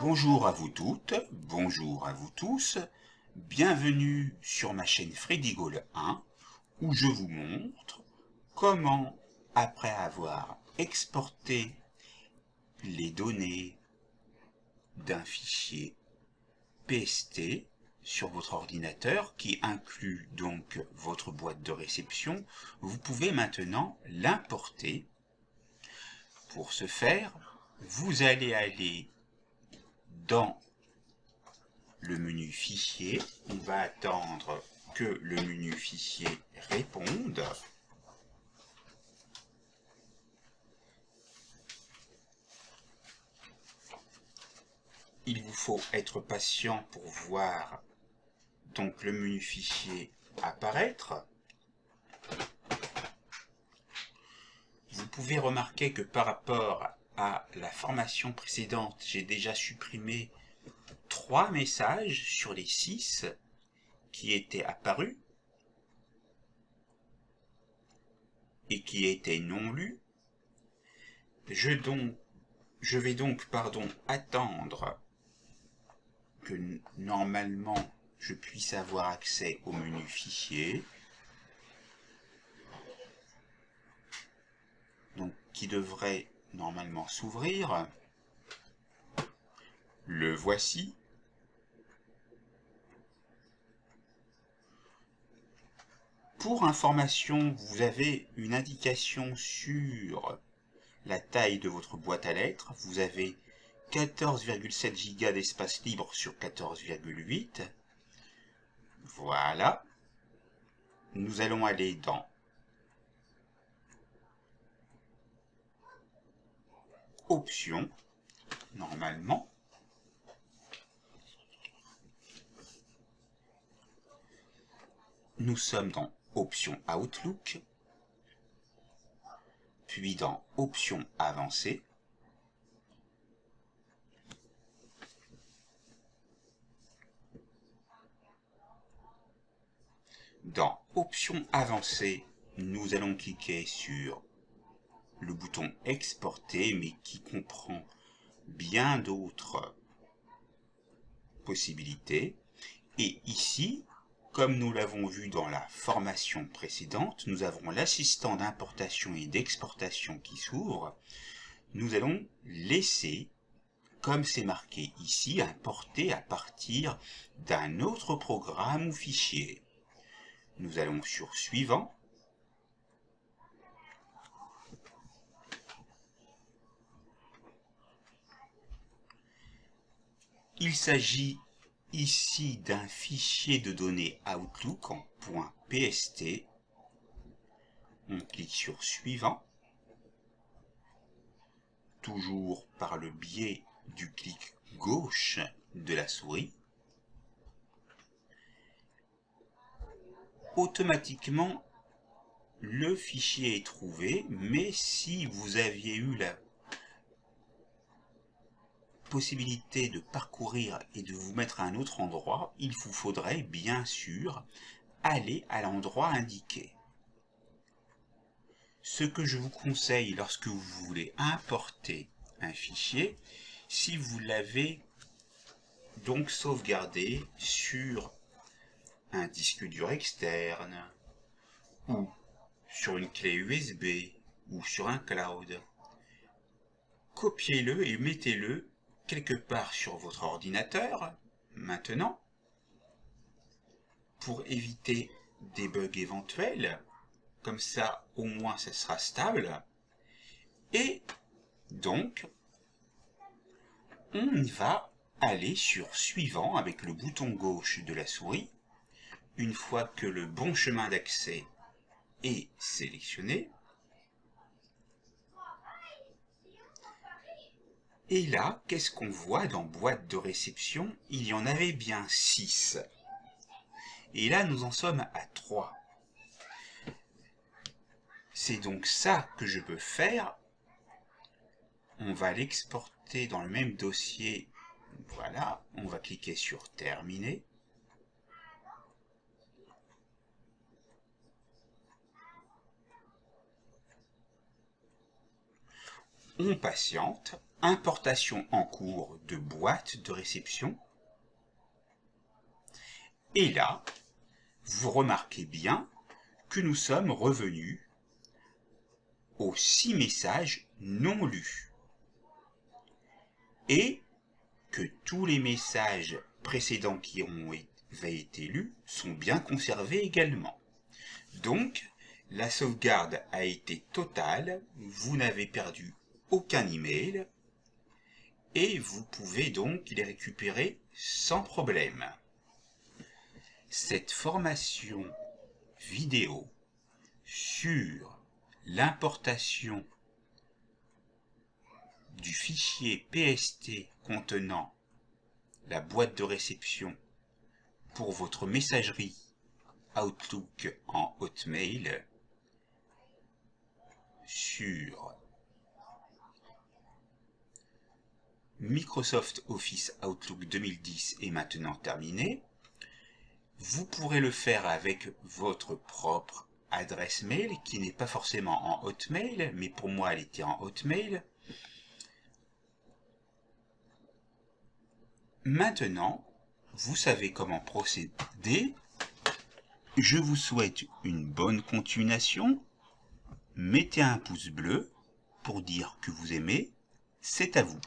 Bonjour à vous toutes, bonjour à vous tous, bienvenue sur ma chaîne Freddy Gaulle 1 où je vous montre comment, après avoir exporté les données d'un fichier PST sur votre ordinateur qui inclut donc votre boîte de réception, vous pouvez maintenant l'importer. Pour ce faire, vous allez aller dans le menu fichier, on va attendre que le menu fichier réponde. Il vous faut être patient pour voir donc le menu fichier apparaître. Vous pouvez remarquer que par rapport à la formation précédente, j'ai déjà supprimé 3 messages sur les 6 qui étaient apparus et qui étaient non lus. Je vais donc attendre que normalement je puisse avoir accès au menu fichier, donc qui devrait normalement s'ouvrir. Le voici. Pour information, vous avez une indication sur la taille de votre boîte à lettres. Vous avez 14,7 Go d'espace libre sur 14,8. Voilà. Nous allons aller dans Options, normalement. Nous sommes dans Options Outlook, puis dans Options avancées. Dans Options avancées, nous allons cliquer sur le bouton Exporter, mais qui comprend bien d'autres possibilités. Et ici, comme nous l'avons vu dans la formation précédente, nous avons l'assistant d'importation et d'exportation qui s'ouvre. Nous allons laisser, comme c'est marqué ici, importer à partir d'un autre programme ou fichier. Nous allons sur Suivant. Il s'agit ici d'un fichier de données Outlook en .pst. On clique sur Suivant, toujours par le biais du clic gauche de la souris. Automatiquement, le fichier est trouvé, mais si vous aviez eu la possibilité de parcourir et de vous mettre à un autre endroit, il vous faudrait bien sûr aller à l'endroit indiqué. Ce que je vous conseille lorsque vous voulez importer un fichier, si vous l'avez donc sauvegardé sur un disque dur externe, ou sur une clé USB, ou sur un cloud, copiez-le et mettez-le quelque part sur votre ordinateur, maintenant, pour éviter des bugs éventuels. Comme ça, au moins, ça sera stable. Et donc, on va aller sur Suivant avec le bouton gauche de la souris. Une fois que le bon chemin d'accès est sélectionné, et là, qu'est-ce qu'on voit dans boîte de réception? Il y en avait bien 6. Et là, nous en sommes à 3. C'est donc ça que je peux faire. On va l'exporter dans le même dossier. Voilà, on va cliquer sur Terminer. On patiente. importation en cours de boîte de réception. Et là, vous remarquez bien que nous sommes revenus aux 6 messages non lus et que tous les messages précédents qui avaient été lus sont bien conservés également. Donc, la sauvegarde a été totale, vous n'avez perdu aucun email et vous pouvez donc les récupérer sans problème. Cette formation vidéo sur l'importation du fichier PST contenant la boîte de réception pour votre messagerie Outlook en Hotmail sur Microsoft Office Outlook 2010 est maintenant terminée. Vous pourrez le faire avec votre propre adresse mail qui n'est pas forcément en Hotmail, mais pour moi elle était en Hotmail. Maintenant, vous savez comment procéder. Je vous souhaite une bonne continuation. Mettez un pouce bleu pour dire que vous aimez. C'est à vous.